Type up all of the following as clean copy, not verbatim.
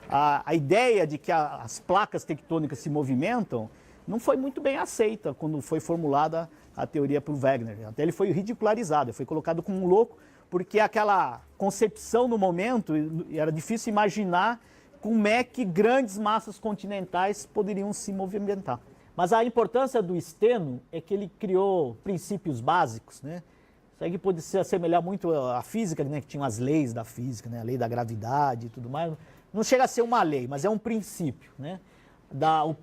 a ideia de que as placas tectônicas se movimentam não foi muito bem aceita quando foi formulada a teoria por Wegener. Até ele foi ridicularizado, foi colocado como um louco, porque aquela concepção no momento, era difícil imaginar como é que grandes massas continentais poderiam se movimentar. Mas a importância do Steno é que ele criou princípios básicos, né? Isso aí pode se assemelhar muito à física, né? Que tinha as leis da física, né? A lei da gravidade e tudo mais. Não chega a ser uma lei, mas é um princípio, né?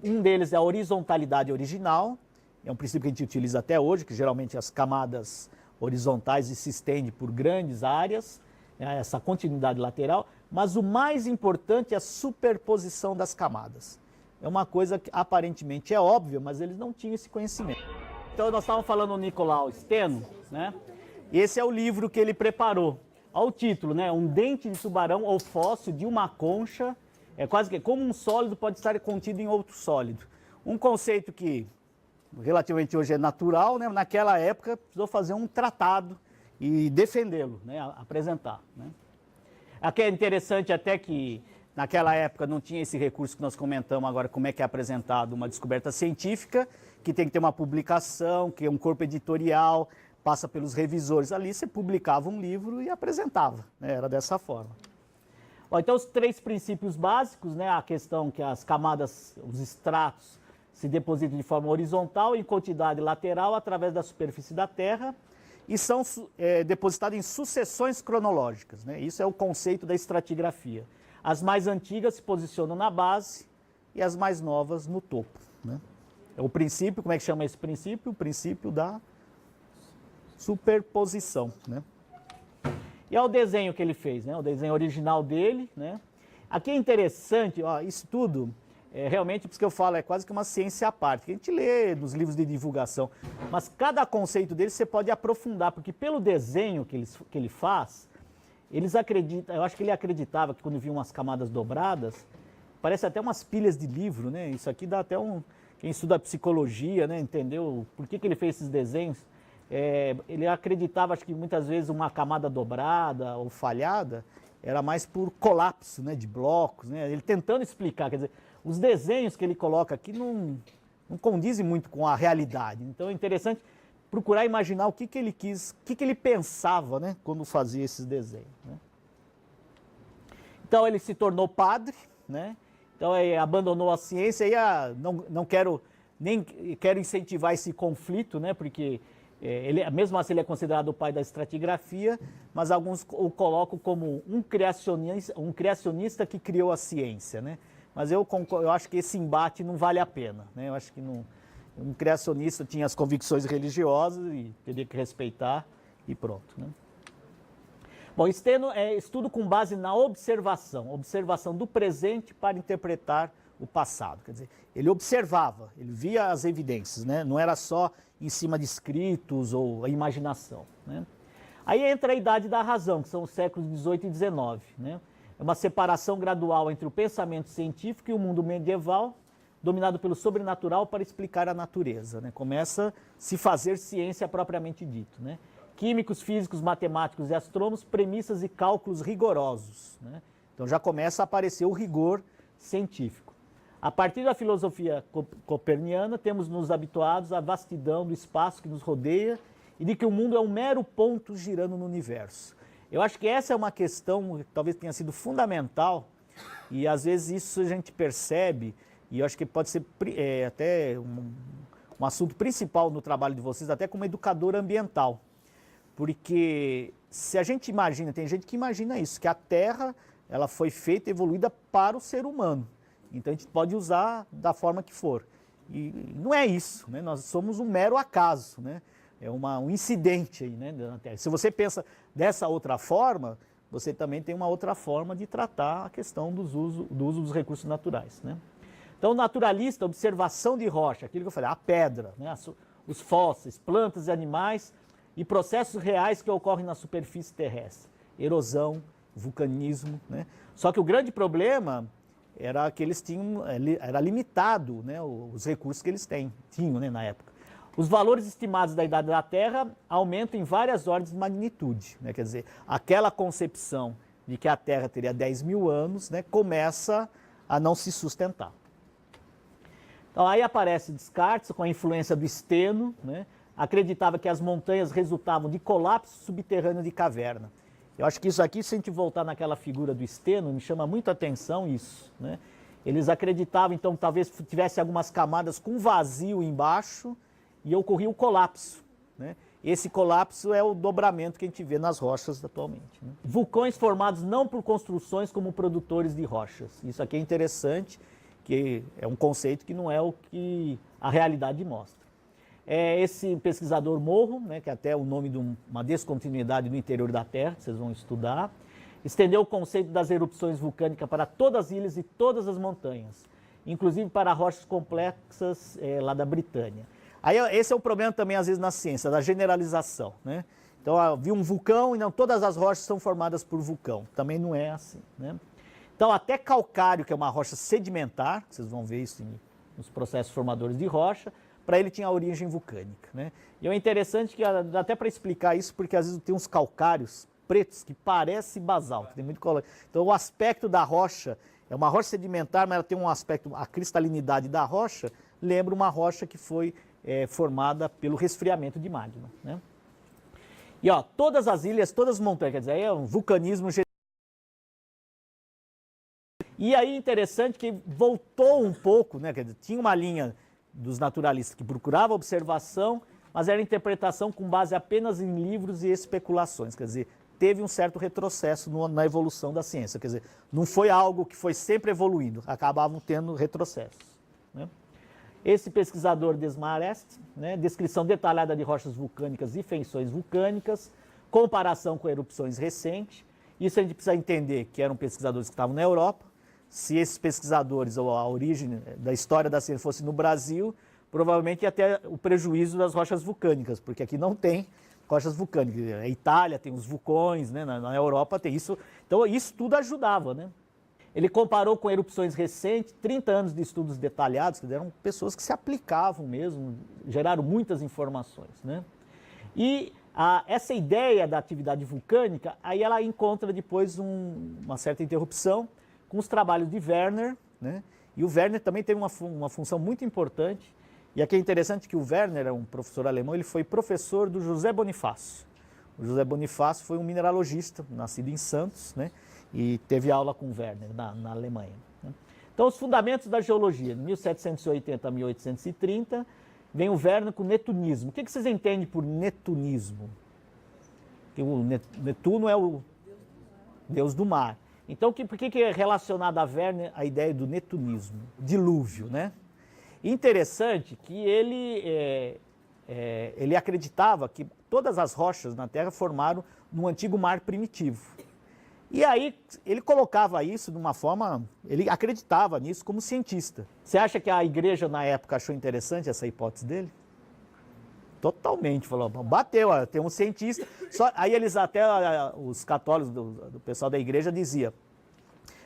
Um deles é a horizontalidade original, é um princípio que a gente utiliza até hoje, que geralmente as camadas horizontais se estendem por grandes áreas, né? Essa continuidade lateral, mas o mais importante é a superposição das camadas. É uma coisa que aparentemente é óbvia, mas eles não tinham esse conhecimento. Então nós estávamos falando do Nicolau Steno, né? Esse é o livro que ele preparou. Olha o título, né? Um dente de tubarão ou fóssil de uma concha, é quase que como um sólido pode estar contido em outro sólido. Um conceito que relativamente hoje é natural, né? Naquela época precisou fazer um tratado e defendê-lo, né? Apresentar, né? Aqui é interessante até que naquela época não tinha esse recurso que nós comentamos agora, como é que é apresentado uma descoberta científica, que tem que ter uma publicação, que é um corpo editorial, passa pelos revisores. Ali você publicava um livro e apresentava, né? Era dessa forma. Bom, então os três princípios básicos, né? A questão que as camadas, os estratos, se depositam de forma horizontal em quantidade lateral através da superfície da Terra e são depositados em sucessões cronológicas, né? Isso é o conceito da estratigrafia. As mais antigas se posicionam na base e as mais novas no topo, né? É o princípio, como é que chama esse princípio? O princípio da superposição, né? E é o desenho que ele fez, né? O desenho original dele, né? Aqui é interessante, ó, isso tudo, realmente, por isso que eu falo, é quase que uma ciência à parte, que a gente lê nos livros de divulgação, mas cada conceito dele você pode aprofundar, porque pelo desenho que ele faz, eles acreditam, eu acho que ele acreditava que quando via umas camadas dobradas, parece até umas pilhas de livro, né? Isso aqui dá até quem estuda psicologia, né? Entendeu por que ele fez esses desenhos? Ele acreditava, acho que muitas vezes uma camada dobrada ou falhada era mais por colapso, né? De blocos, né? Ele tentando explicar, quer dizer, os desenhos que ele coloca aqui não condizem muito com a realidade. Então é interessante procurar imaginar o que ele quis, o que ele pensava, né, quando fazia esses desenhos, né? Então ele se tornou padre, né? Então abandonou a ciência e não quero incentivar esse conflito, né? Porque mesmo assim ele é considerado o pai da estratigrafia, mas alguns o colocam como um criacionista que criou a ciência, né? Mas eu acho que esse embate não vale a pena, né? Eu acho que não. Um criacionista tinha as convicções religiosas e teria que respeitar e pronto, né? Bom, Steno é estudo com base na observação do presente para interpretar o passado. Quer dizer, ele observava, ele via as evidências, né? Não era só em cima de escritos ou a imaginação, né? Aí entra a idade da razão, que são os séculos XVIII e XIX, né? É uma separação gradual entre o pensamento científico e o mundo medieval, dominado pelo sobrenatural para explicar a natureza, né? Começa a se fazer ciência propriamente dito, né? Químicos, físicos, matemáticos e astrônomos, premissas e cálculos rigorosos, né? Então já começa a aparecer o rigor científico. A partir da filosofia coperniana, temos nos habituados à vastidão do espaço que nos rodeia e de que o mundo é um mero ponto girando no universo. Eu acho que essa é uma questão que talvez tenha sido fundamental e às vezes isso a gente percebe. E eu acho que pode ser até um assunto principal no trabalho de vocês, até como educador ambiental. Porque se a gente imagina, tem gente que imagina isso, que a Terra ela foi feita, evoluída para o ser humano. Então a gente pode usar da forma que for. E não é isso, né? Nós somos um mero acaso, né? É um incidente aí, né, na Terra. Se você pensa dessa outra forma, você também tem uma outra forma de tratar a questão do uso dos recursos naturais, né? Então, o naturalista, observação de rocha, aquilo que eu falei, a pedra, né, os fósseis, plantas e animais e processos reais que ocorrem na superfície terrestre. Erosão, vulcanismo, né? Só que o grande problema era que eles tinham, era limitado, né, os recursos que eles tinham, né, na época. Os valores estimados da idade da Terra aumentam em várias ordens de magnitude, né? Quer dizer, aquela concepção de que a Terra teria 10 mil anos, né, começa a não se sustentar. Então aí aparece Descartes com a influência do Steno, né, acreditava que as montanhas resultavam de colapso subterrâneo de caverna. Eu acho que isso aqui, se a gente voltar naquela figura do Steno, me chama muito a atenção isso, né? Eles acreditavam, então, talvez tivesse algumas camadas com vazio embaixo e ocorria o colapso, né? Esse colapso é o dobramento que a gente vê nas rochas atualmente, né? Vulcões formados não por construções como produtores de rochas. Isso aqui é interessante, que é um conceito que não é o que a realidade mostra. Esse pesquisador Morro, né, que é até o nome de uma descontinuidade no interior da Terra, que vocês vão estudar, estendeu o conceito das erupções vulcânicas para todas as ilhas e todas as montanhas, inclusive para rochas complexas lá da Britânia. Aí esse é o problema também, às vezes, na ciência, da generalização, né? Então, havia um vulcão e não todas as rochas são formadas por vulcão. Também não é assim, né? Então, até calcário, que é uma rocha sedimentar, vocês vão ver isso nos processos formadores de rocha, para ele tinha origem vulcânica, né? E é interessante que dá até para explicar isso, porque às vezes tem uns calcários pretos que parecem basalto, tem muito colorido. Então o aspecto da rocha é uma rocha sedimentar, mas ela tem um aspecto, a cristalinidade da rocha lembra uma rocha que foi formada pelo resfriamento de magma, né? E ó, todas as ilhas, todas as montanhas, quer dizer, é um vulcanismo. E aí interessante que voltou um pouco, né? Quer dizer, tinha uma linha dos naturalistas que procurava observação, mas era interpretação com base apenas em livros e especulações, quer dizer, teve um certo retrocesso na evolução da ciência, quer dizer, não foi algo que foi sempre evoluindo, acabavam tendo retrocessos, né? Esse pesquisador Desmarest, né, descrição detalhada de rochas vulcânicas e feições vulcânicas, comparação com erupções recentes, isso a gente precisa entender que eram pesquisadores que estavam na Europa. Se esses pesquisadores, ou a origem da história da ciência fosse no Brasil, provavelmente ia ter o prejuízo das rochas vulcânicas, porque aqui não tem rochas vulcânicas. A Itália tem os vulcões, né? Na Europa tem isso. Então isso tudo ajudava, né? Ele comparou com erupções recentes, 30 anos de estudos detalhados, que eram pessoas que se aplicavam mesmo, geraram muitas informações, né? E essa ideia da atividade vulcânica, aí ela encontra depois uma certa interrupção com os trabalhos de Werner, né? E o Werner também teve uma função muito importante. E aqui é interessante que o Werner é um professor alemão, ele foi professor do José Bonifácio. O José Bonifácio foi um mineralogista, nascido em Santos, né? E teve aula com o Werner na Alemanha, né? Então, os fundamentos da geologia, de 1780 a 1830, vem o Werner com o netunismo. O que vocês entendem por netunismo? Que o Netuno é o deus do mar. Então, por que é relacionado a Werner a ideia do netunismo? Dilúvio, né? Interessante que ele acreditava que todas as rochas na Terra formaram num antigo mar primitivo. E aí ele colocava isso de uma forma, ele acreditava nisso como cientista. Você acha que a igreja na época achou interessante essa hipótese dele? Totalmente, falou, bateu, tem um cientista. Aí eles até, os católicos do pessoal da igreja dizia,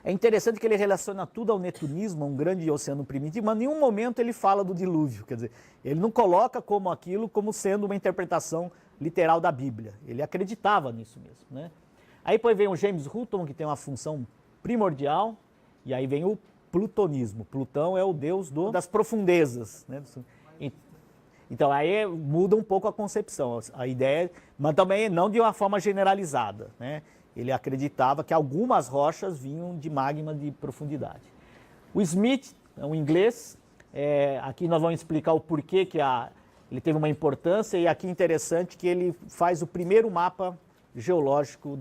é interessante que ele relaciona tudo ao netunismo, a um grande oceano primitivo, mas em nenhum momento ele fala do dilúvio, quer dizer, ele não coloca como aquilo como sendo uma interpretação literal da Bíblia. Ele acreditava nisso mesmo, né? Aí depois vem o James Hutton, que tem uma função primordial, e aí vem o plutonismo. Plutão é o deus das profundezas, né? Então aí muda um pouco a concepção, a ideia, mas também não de uma forma generalizada, né? Ele acreditava que algumas rochas vinham de magma de profundidade. O Smith, um inglês, aqui nós vamos explicar o porquê que ele teve uma importância, e aqui é interessante que ele faz o primeiro mapa geológico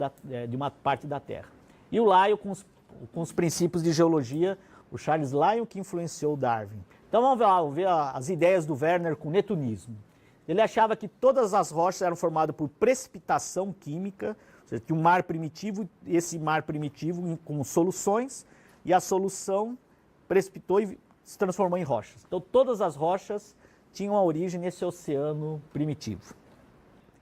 de uma parte da Terra. E o Lyell com os princípios de geologia, o Charles Lyell que influenciou Darwin. Então vamos ver as ideias do Werner com o netunismo. Ele achava que todas as rochas eram formadas por precipitação química, ou seja, tinha um mar primitivo, esse mar primitivo com soluções, e a solução precipitou e se transformou em rochas. Então todas as rochas tinham a origem nesse oceano primitivo.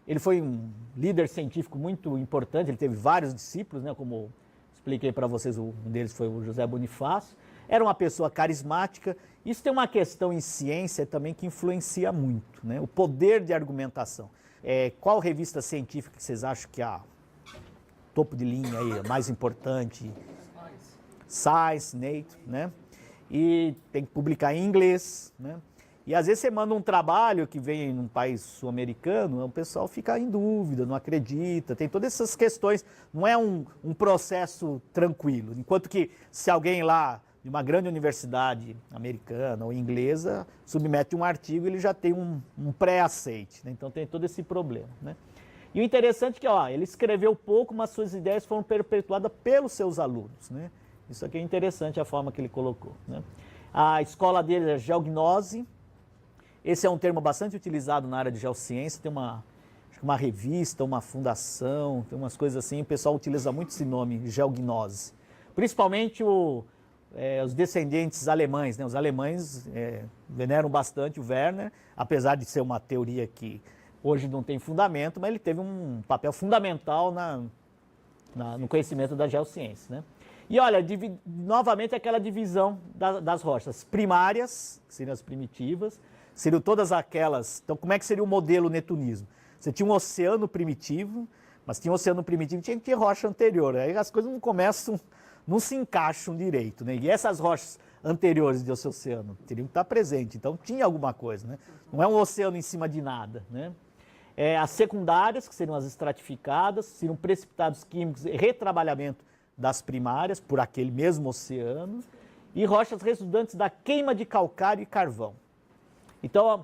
Ele foi um líder científico muito importante, ele teve vários discípulos, né, como expliquei para vocês, um deles foi o José Bonifácio. Era uma pessoa carismática. Isso tem uma questão em ciência também que influencia muito, né? O poder de argumentação. Qual revista científica que vocês acham que topo de linha aí, a mais importante, Science, Nature, né? E tem que publicar em inglês, né? E às vezes você manda um trabalho que vem num país sul-americano, o pessoal fica em dúvida, não acredita, tem todas essas questões, não é um processo tranquilo. Enquanto que se alguém lá de uma grande universidade americana ou inglesa submete um artigo, ele já tem um pré-aceite, né? Então tem todo esse problema, né? E o interessante é que ó, ele escreveu pouco, mas suas ideias foram perpetuadas pelos seus alunos, né? Isso aqui é interessante a forma que ele colocou, né? A escola dele é Geognose. Esse é um termo bastante utilizado na área de geociência, tem uma revista, uma fundação, tem umas coisas assim, o pessoal utiliza muito esse nome, Geognose. Principalmente os descendentes alemães, né? Os alemães veneram bastante o Werner, apesar de ser uma teoria que hoje não tem fundamento, mas ele teve um papel fundamental no conhecimento da geociência, né? E olha, novamente aquela divisão das rochas primárias, que seriam as primitivas, seriam todas aquelas... Então, como é que seria o modelo netunismo? Você tinha um oceano primitivo, mas tinha um oceano primitivo e tinha que ter rocha anterior. Aí as coisas não se encaixam direito, né? E essas rochas anteriores desse oceano teriam que estar presentes. Então, tinha alguma coisa, né? Não é um oceano em cima de nada, né? As secundárias, que seriam as estratificadas, seriam precipitados químicos e retrabalhamento das primárias por aquele mesmo oceano, e rochas resultantes da queima de calcário e carvão. Então,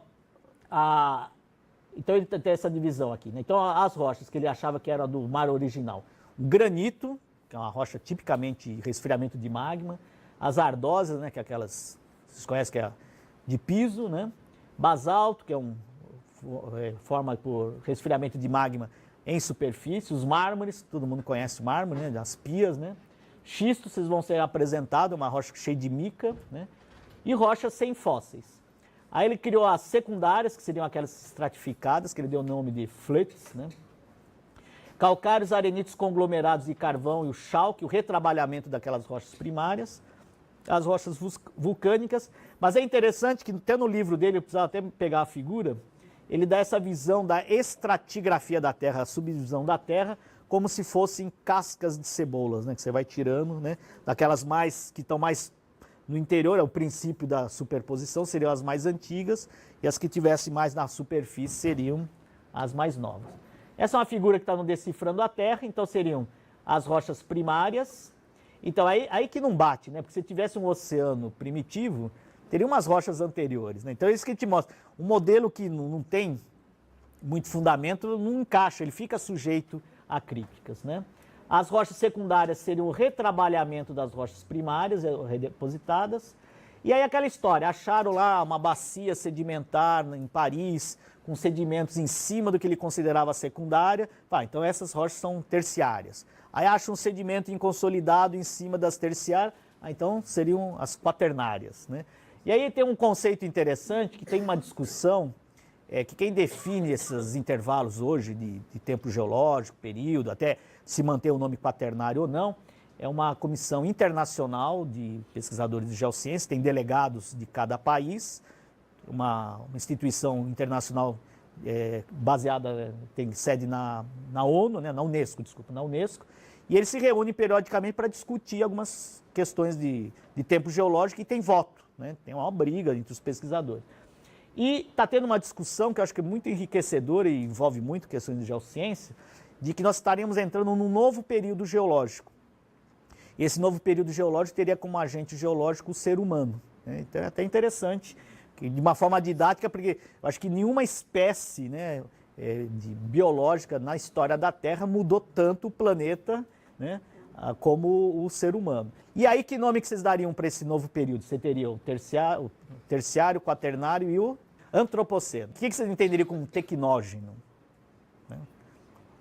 então ele tem essa divisão aqui, né? Então, as rochas que ele achava que eram do mar original. O granito, que é uma rocha tipicamente resfriamento de magma. As ardosas, né, que é aquelas, vocês conhecem, que é de piso, né? Basalto, que é forma por resfriamento de magma em superfície. Os mármores, todo mundo conhece o mármore, né? As pias, né? Xisto, vocês vão ser apresentados, uma rocha cheia de mica, né? E rochas sem fósseis. Aí ele criou as secundárias, que seriam aquelas estratificadas, que ele deu o nome de flutes, né? Calcários, arenitos conglomerados de carvão e o chalque, o retrabalhamento daquelas rochas primárias. As rochas vulcânicas. Mas é interessante que até no livro dele, eu precisava até pegar a figura, ele dá essa visão da estratigrafia da Terra, a subdivisão da Terra, como se fossem cascas de cebolas, né? Que você vai tirando, né? Daquelas que estão mais no interior, é o princípio da superposição, seriam as mais antigas, e as que tivessem mais na superfície seriam as mais novas. Essa é uma figura que está no Decifrando a Terra, então seriam as rochas primárias. Então aí que não bate, né? Porque se tivesse um oceano primitivo, teria umas rochas anteriores, né? Então é isso que te mostra. Um modelo que não tem muito fundamento não encaixa, ele fica sujeito a críticas, né? As rochas secundárias seriam o retrabalhamento das rochas primárias, redepositadas. E aí aquela história, acharam lá uma bacia sedimentar em Paris, com sedimentos em cima do que ele considerava secundária. Então essas rochas são terciárias. Aí acham um sedimento inconsolidado em cima das terciárias, então seriam as quaternárias, né? E aí tem um conceito interessante, que tem uma discussão, que quem define esses intervalos hoje de tempo geológico, período, até se manter o nome quaternário ou não, é uma comissão internacional de pesquisadores de geociência, tem delegados de cada país, uma instituição internacional baseada, tem sede na ONU, né, na Unesco, na Unesco, e eles se reúnem periodicamente para discutir algumas questões de tempo geológico e tem voto, né, tem uma briga entre os pesquisadores. E está tendo uma discussão que eu acho que é muito enriquecedora e envolve muito questões de geociência, de que nós estaremos entrando num novo período geológico. E esse novo período geológico teria como agente geológico o ser humano, né? Então é até interessante, que, de uma forma didática, porque eu acho que nenhuma espécie, né, biológica na história da Terra mudou tanto o planeta, né, como o ser humano. E aí que nome que vocês dariam para esse novo período? Você teria o terciário, o quaternário e o antropoceno. O que vocês entenderiam como tecnógeno?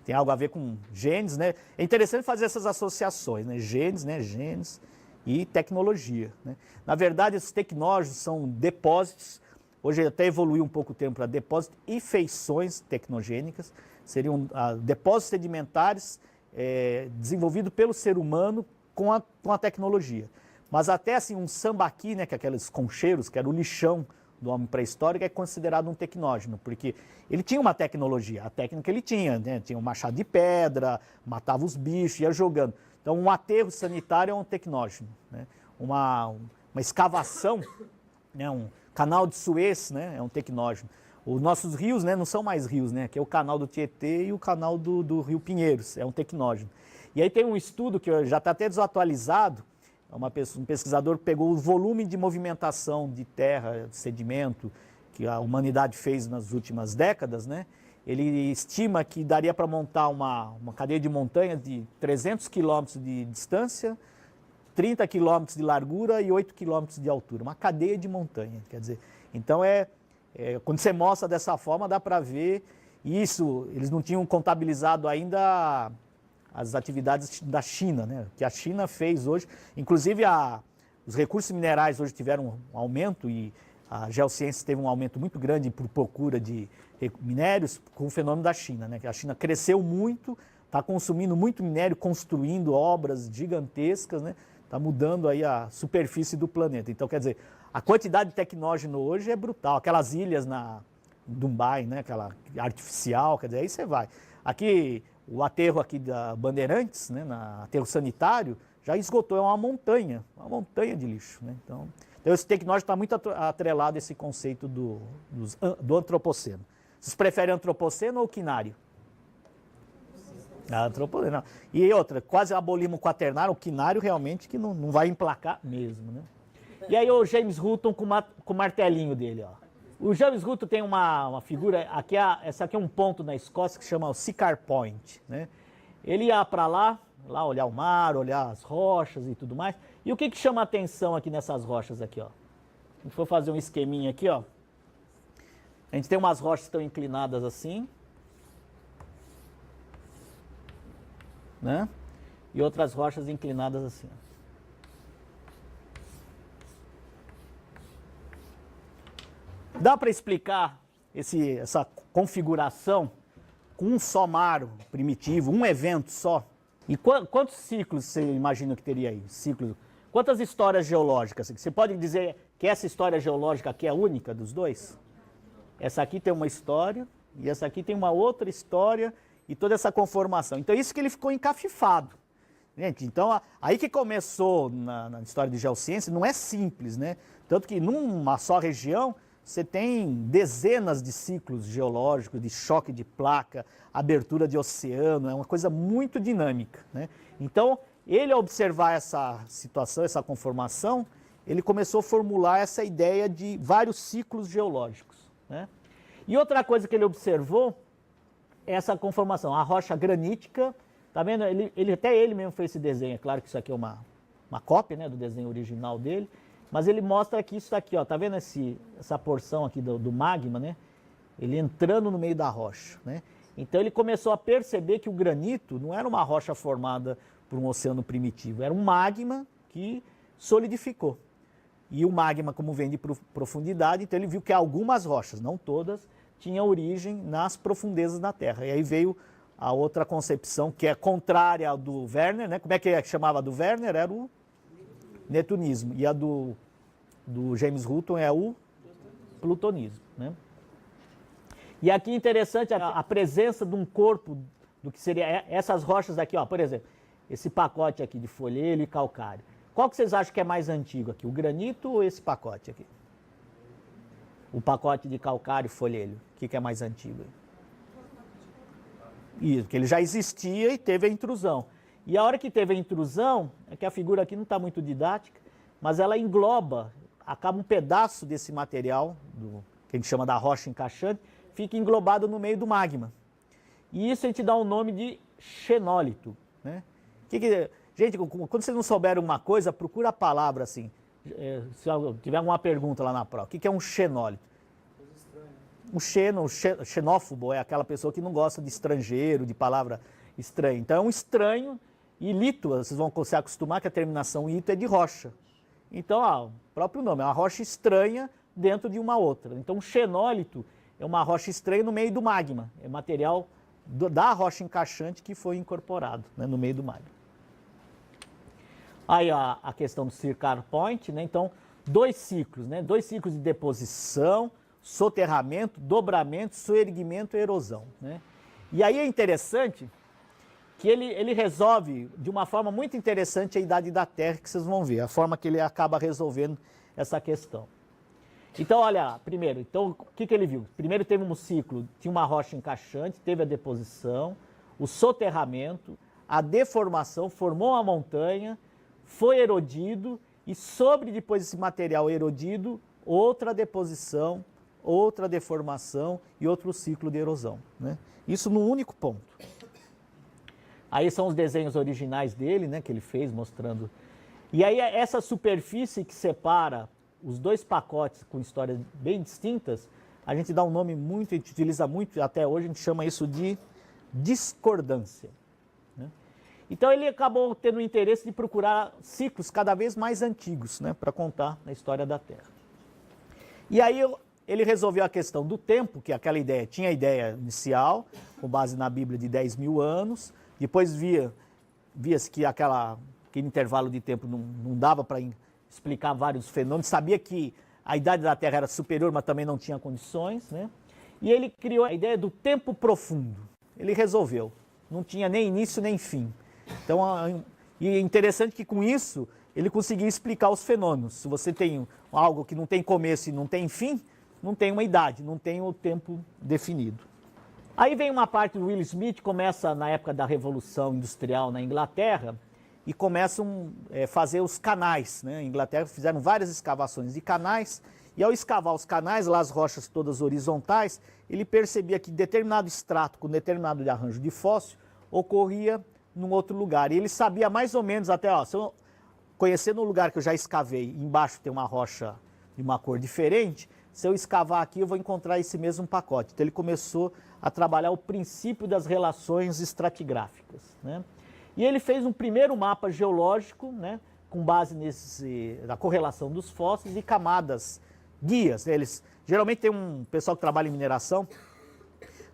Tem algo a ver com genes, né? É interessante fazer essas associações, né? Genes e tecnologia, né? Na verdade, esses tecnógenos são depósitos, hoje até evoluiu um pouco o termo para depósito e feições tecnogênicas, seriam depósitos sedimentares desenvolvidos pelo ser humano com a tecnologia. Mas até assim um sambaqui, né, que é aqueles concheiros, que era o lixão do homem pré-histórico é considerado um tecnógeno, porque ele tinha uma tecnologia, a técnica ele tinha, né? Tinha um machado de pedra, matava os bichos, ia jogando. Então, um aterro sanitário é um tecnógeno, né? Uma escavação, né? Um canal de Suez, né? É um tecnógeno. Os nossos rios, né? Não são mais rios, né? Que é o canal do Tietê e o canal do Rio Pinheiros, é um tecnógeno. E aí tem um estudo que já está até desatualizado, um pesquisador pegou o volume de movimentação de terra, de sedimento, que a humanidade fez nas últimas décadas, né? Ele estima que daria para montar uma cadeia de montanhas de 300 quilômetros de distância, 30 quilômetros de largura e 8 quilômetros de altura. Uma cadeia de montanha, quer dizer. Então, quando você mostra dessa forma, dá para ver isso. Eles não tinham contabilizado ainda as atividades da China, né? Que a China fez hoje. Inclusive, os recursos minerais hoje tiveram um aumento e a geociência teve um aumento muito grande por procura de minérios com o fenômeno da China, né? Que a China cresceu muito, está consumindo muito minério, construindo obras gigantescas, né? Está mudando aí a superfície do planeta. Então, quer dizer, a quantidade de tecnógeno hoje é brutal. Aquelas ilhas na Dubai, né? Aquela artificial, quer dizer, aí você vai. Aqui, o aterro aqui da Bandeirantes, né? Aterro sanitário, já esgotou, é uma montanha de lixo, né? Então esse tecnológico está muito atrelado a esse conceito do antropoceno. Vocês preferem antropoceno ou quinário? Antropoceno, não. E outra, quase abolimos o quaternário, o quinário realmente que não vai emplacar mesmo, né? E aí o James Hutton com o martelinho dele, ó. O James Hutton tem uma figura, essa aqui é um ponto na Escócia que chama o Siccar Point, né? Ele ia para lá olhar o mar, olhar as rochas e tudo mais. E o que chama a atenção aqui nessas rochas aqui, ó? Se for fazer um esqueminha aqui, ó. A gente tem umas rochas que estão inclinadas assim, né? E outras rochas inclinadas assim, ó. Dá para explicar essa configuração com um só mar primitivo, um evento só? E quantos ciclos você imagina que teria aí? Ciclos? Quantas histórias geológicas? Você pode dizer que essa história geológica aqui é a única dos dois? Essa aqui tem uma história e essa aqui tem uma outra história e toda essa conformação. Então, isso que ele ficou encafifado. Gente, então, aí que começou na história de geociência, não é simples, né? Tanto que numa só região, você tem dezenas de ciclos geológicos, de choque de placa, abertura de oceano, é uma coisa muito dinâmica, né? Então, ele ao observar essa situação, essa conformação, ele começou a formular essa ideia de vários ciclos geológicos, né? E outra coisa que ele observou é essa conformação, a rocha granítica, tá vendo? Até ele mesmo fez esse desenho, é claro que isso aqui é uma cópia, né, do desenho original dele, mas ele mostra que isso aqui, ó, tá vendo essa porção aqui do magma, né? Ele entrando no meio da rocha, né? Então ele começou a perceber que o granito não era uma rocha formada por um oceano primitivo, era um magma que solidificou. E o magma, como vem de profundidade, então ele viu que algumas rochas, não todas, tinham origem nas profundezas da Terra. E aí veio a outra concepção que é contrária ao do Werner, né? Como é que chamava do Werner? Era o netunismo. E a do James Hutton é o plutonismo, né? E aqui interessante a presença de um corpo do que seria essas rochas aqui, ó, por exemplo, esse pacote aqui de folhelho e calcário. Qual que vocês acham que é mais antigo aqui, o granito ou esse pacote aqui? O pacote de calcário e folhelho, o que é mais antigo? Isso, que ele já existia e teve a intrusão. E a hora que teve a intrusão, é que a figura aqui não está muito didática, mas ela engloba, acaba um pedaço desse material, que a gente chama da rocha encaixante, fica englobado no meio do magma. E isso a gente dá o nome de xenólito, né? Gente, quando vocês não souberem uma coisa, procura a palavra assim. Se tiver alguma pergunta lá na prova, o que é um xenólito? Um xenófobo é aquela pessoa que não gosta de estrangeiro, de palavra estranha. Então é um estranho, e lito, vocês vão se acostumar que a terminação ito é de rocha. Então, o próprio nome, é uma rocha estranha dentro de uma outra. Então, um xenólito é uma rocha estranha no meio do magma. É material da rocha encaixante que foi incorporado, né, no meio do magma. Aí a questão do Siccar Point, né? Então, dois ciclos, né? Dois ciclos de deposição, soterramento, dobramento, soerguimento e erosão, né? E aí é interessante que ele resolve de uma forma muito interessante a idade da Terra, que vocês vão ver, a forma que ele acaba resolvendo essa questão. Então, olha, primeiro, então, o que ele viu? Primeiro teve um ciclo, tinha uma rocha encaixante, teve a deposição, o soterramento, a deformação, formou uma montanha, foi erodido e sobre depois desse material erodido, outra deposição, outra deformação e outro ciclo de erosão, né? Isso num único ponto. Aí são os desenhos originais dele, né, que ele fez mostrando. E aí essa superfície que separa os dois pacotes com histórias bem distintas, a gente dá um nome muito, a gente utiliza muito, até hoje a gente chama isso de discordância, né? Então ele acabou tendo o interesse de procurar ciclos cada vez mais antigos, né, para contar a história da Terra. E aí ele resolveu a questão do tempo, que aquela ideia, tinha a ideia inicial, com base na Bíblia de 10 mil anos, depois via-se que aquele intervalo de tempo não dava para explicar vários fenômenos, sabia que a idade da Terra era superior, mas também não tinha condições, né? E ele criou a ideia do tempo profundo. Ele resolveu, não tinha nem início nem fim. Então, e é interessante que com isso ele conseguiu explicar os fenômenos. Se você tem algo que não tem começo e não tem fim, não tem uma idade, não tem o tempo definido. Aí vem uma parte do Will Smith, começa na época da Revolução Industrial na Inglaterra, e começam a fazer os canais, né? Na Inglaterra fizeram várias escavações de canais, e ao escavar os canais, lá as rochas todas horizontais, ele percebia que determinado extrato com determinado arranjo de fóssil ocorria num outro lugar. E ele sabia mais ou menos até, ó, se eu conhecendo o lugar que eu já escavei, embaixo tem uma rocha de uma cor diferente, se eu escavar aqui eu vou encontrar esse mesmo pacote. Então ele começou a trabalhar o princípio das relações estratigráficas, né? E ele fez um primeiro mapa geológico, né, com base na correlação dos fósseis e camadas guias, né? Eles geralmente tem um pessoal que trabalha em mineração,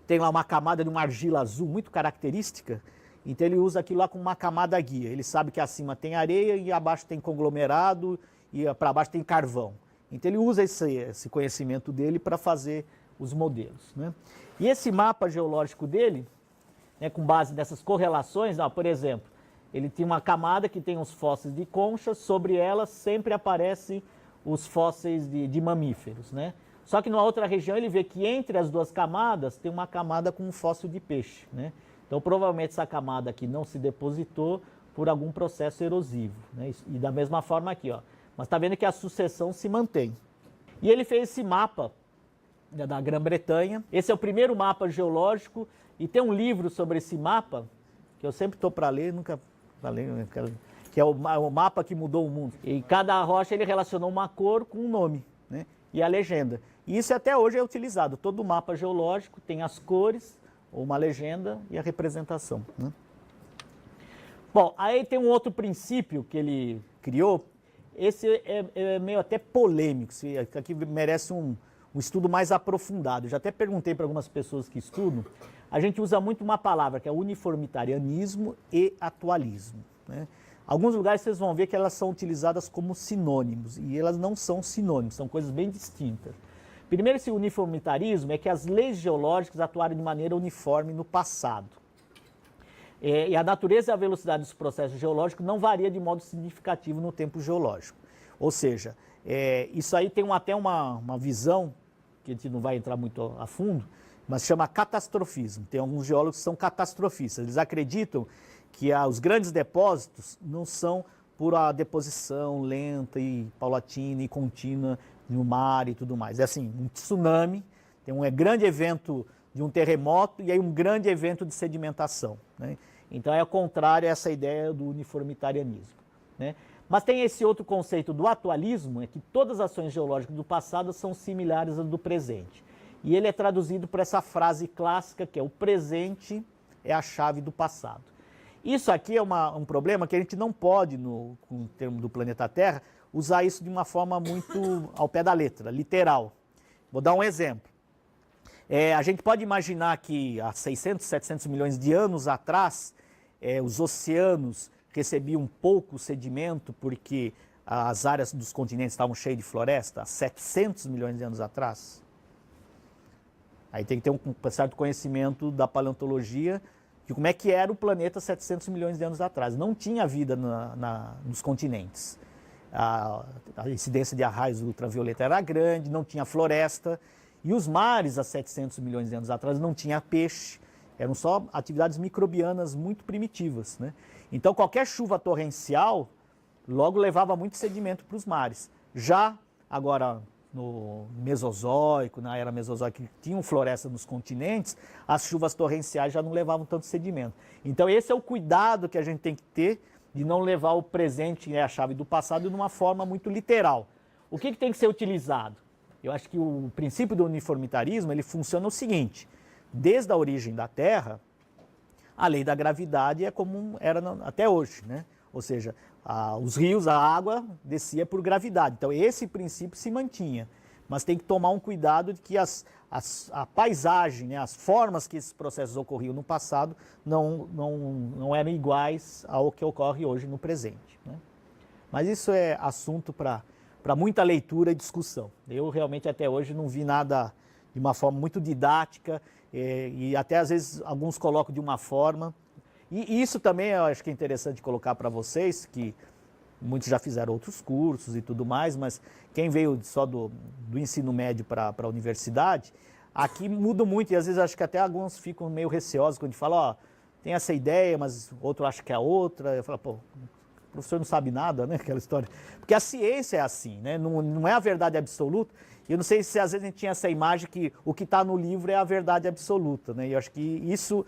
tem lá uma camada de uma argila azul muito característica, então ele usa aquilo lá como uma camada guia. Ele sabe que acima tem areia e abaixo tem conglomerado e para baixo tem carvão. Então ele usa esse conhecimento dele para fazer os modelos, né? E esse mapa geológico dele, né, com base nessas correlações, por exemplo, ele tinha uma camada que tem os fósseis de conchas, sobre elas sempre aparecem os fósseis de mamíferos, né? Só que numa outra região ele vê que entre as duas camadas tem uma camada com um fóssil de peixe, né? Então provavelmente essa camada aqui não se depositou por algum processo erosivo, né? E da mesma forma aqui, ó. Mas está vendo que a sucessão se mantém. E ele fez esse mapa da Grã-Bretanha. Esse é o primeiro mapa geológico e tem um livro sobre esse mapa, que eu sempre estou para ler, nunca falei, que é o mapa que mudou o mundo. E cada rocha ele relacionou uma cor com um nome, né? E a legenda. E isso até hoje é utilizado. Todo mapa geológico tem as cores, ou uma legenda e a representação, né? Bom, aí tem um outro princípio que ele criou. Esse é meio até polêmico, aqui merece um estudo mais aprofundado. Eu já até perguntei para algumas pessoas que estudam, a gente usa muito uma palavra que é uniformitarianismo e atualismo, né? Alguns lugares vocês vão ver que elas são utilizadas como sinônimos, e elas não são sinônimos, são coisas bem distintas. Primeiro, esse uniformitarismo é que as leis geológicas atuaram de maneira uniforme no passado. E a natureza e a velocidade dos processos geológicos não varia de modo significativo no tempo geológico. Ou seja, isso aí tem até uma visão, que a gente não vai entrar muito a fundo, mas chama catastrofismo. Tem alguns geólogos que são catastrofistas. Eles acreditam que os grandes depósitos não são por a deposição lenta e paulatina e contínua no mar e tudo mais. É assim, um tsunami, tem um grande evento de um terremoto e aí um grande evento de sedimentação, né? Então é ao contrário a essa ideia do uniformitarianismo, né? Mas tem esse outro conceito do atualismo, é que todas as ações geológicas do passado são similares às do presente. E ele é traduzido por essa frase clássica que é: o presente é a chave do passado. Isso aqui é um problema que a gente não pode, com o termo do planeta Terra, usar isso de uma forma muito ao pé da letra, literal. Vou dar um exemplo. A gente pode imaginar que há 600, 700 milhões de anos atrás, os oceanos recebiam pouco sedimento porque as áreas dos continentes estavam cheias de floresta há 700 milhões de anos atrás? Aí tem que ter um certo conhecimento da paleontologia de como é que era o planeta 700 milhões de anos atrás. Não tinha vida nos continentes. A incidência de raios ultravioleta era grande, não tinha floresta. E os mares, há 700 milhões de anos atrás, não tinha peixe. Eram só atividades microbianas muito primitivas, né? Então, qualquer chuva torrencial logo levava muito sedimento para os mares. Já agora, no Mesozoico, na era Mesozoica, que tinham floresta nos continentes, as chuvas torrenciais já não levavam tanto sedimento. Então, esse é o cuidado que a gente tem que ter de não levar o presente, né, a chave do passado, de uma forma muito literal. O que tem que ser utilizado? Eu acho que o princípio do uniformitarismo, ele funciona o seguinte: desde a origem da Terra, a lei da gravidade é como era até hoje, né? Ou seja, os rios, a água descia por gravidade. Então esse princípio se mantinha, mas tem que tomar um cuidado de que a paisagem, né, as formas que esses processos ocorriam no passado não eram iguais ao que ocorre hoje no presente, né? Mas isso é assunto para muita leitura e discussão. Eu realmente até hoje não vi nada de uma forma muito didática, e até às vezes alguns colocam de uma forma. E isso também eu acho que é interessante colocar para vocês, que muitos já fizeram outros cursos e tudo mais, mas quem veio só do ensino médio para a universidade, aqui muda muito, e às vezes acho que até alguns ficam meio receosos quando a gente fala, ó, tem essa ideia, mas outro acha que é outra. Eu falo, pô, o professor não sabe nada, né, aquela história. Porque a ciência é assim, né, não é a verdade absoluta. E eu não sei se às vezes a gente tinha essa imagem que o que está no livro é a verdade absoluta, né, e eu acho que isso,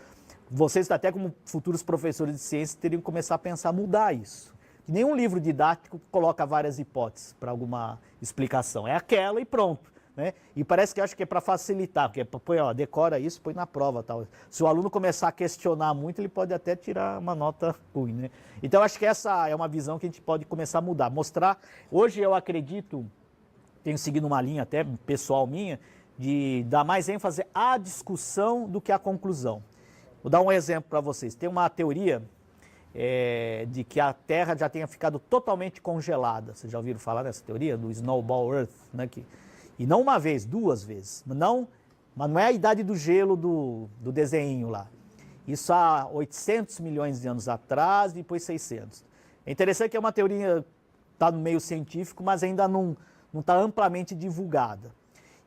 vocês até como futuros professores de ciência teriam que começar a pensar, a mudar isso. Que nenhum livro didático coloca várias hipóteses para alguma explicação, é aquela e pronto, né? E parece que eu acho que é para facilitar, porque põe, ó, decora isso, põe na prova, tal. Se o aluno começar a questionar muito, ele pode até tirar uma nota ruim, né? Então eu acho que essa é uma visão que a gente pode começar a mudar, mostrar. Hoje eu acredito, tenho seguido uma linha até pessoal minha, de dar mais ênfase à discussão do que à conclusão. Vou dar um exemplo para vocês. Tem uma teoria de que a Terra já tenha ficado totalmente congelada. Vocês já ouviram falar dessa teoria? Do Snowball Earth, né? E não uma vez, duas vezes. Mas não é a idade do gelo do desenho lá. Isso há 800 milhões de anos atrás, depois 600. É interessante que é uma teoria, está no meio científico, mas ainda não está amplamente divulgada.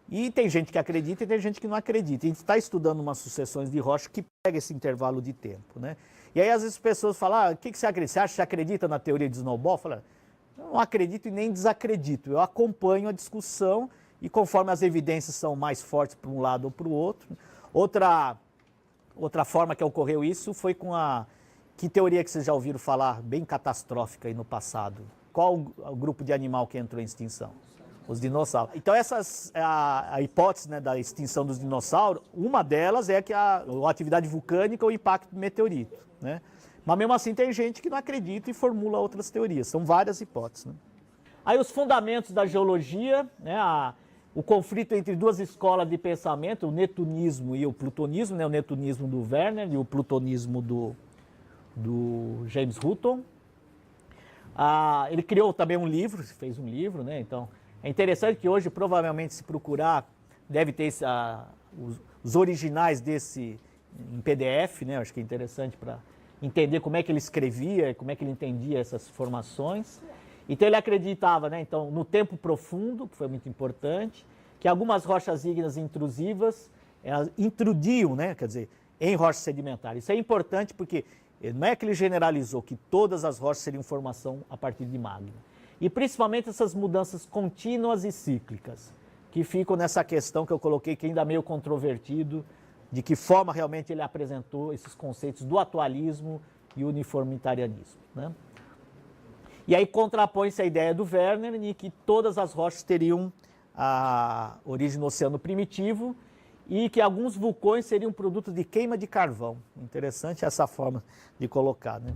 E tem gente que acredita e tem gente que não acredita. A gente está estudando umas sucessões de rocha que pega esse intervalo de tempo, né? E aí às vezes as pessoas falam, o que você acredita? Você acha que você acredita na teoria de Snowball? Fala, não acredito e nem desacredito. Eu acompanho a discussão e conforme as evidências são mais fortes para um lado ou para o outro. Outra forma que ocorreu isso foi com que teoria que vocês já ouviram falar, bem catastrófica aí no passado? Qual o grupo de animal que entrou em extinção? Os dinossauros. Então a hipótese, né, da extinção dos dinossauros, uma delas é que a atividade vulcânica ou o impacto do meteorito, né? Mas mesmo assim tem gente que não acredita e formula outras teorias. São várias hipóteses, né? Aí os fundamentos da geologia, né, o conflito entre duas escolas de pensamento, o netunismo e o plutonismo, né, o netunismo do Werner e o plutonismo do James Hutton. Ele criou também um livro, fez um livro, né? Então é interessante que hoje, provavelmente, se procurar, deve ter os originais desse em PDF, né? Acho que é interessante para entender como é que ele escrevia, como é que ele entendia essas formações. Então ele acreditava, né, então, no tempo profundo, que foi muito importante, que algumas rochas ígneas intrusivas elas intrudiam, né, quer dizer, em rochas sedimentares. Isso é importante porque não é que ele generalizou que todas as rochas seriam formação a partir de magma. E principalmente essas mudanças contínuas e cíclicas, que ficam nessa questão que eu coloquei, que ainda é meio controvertido, de que forma realmente ele apresentou esses conceitos do atualismo e uniformitarianismo, né? E aí contrapõe-se a ideia do Werner de que todas as rochas teriam a origem no oceano primitivo e que alguns vulcões seriam produtos de queima de carvão. Interessante essa forma de colocar, né?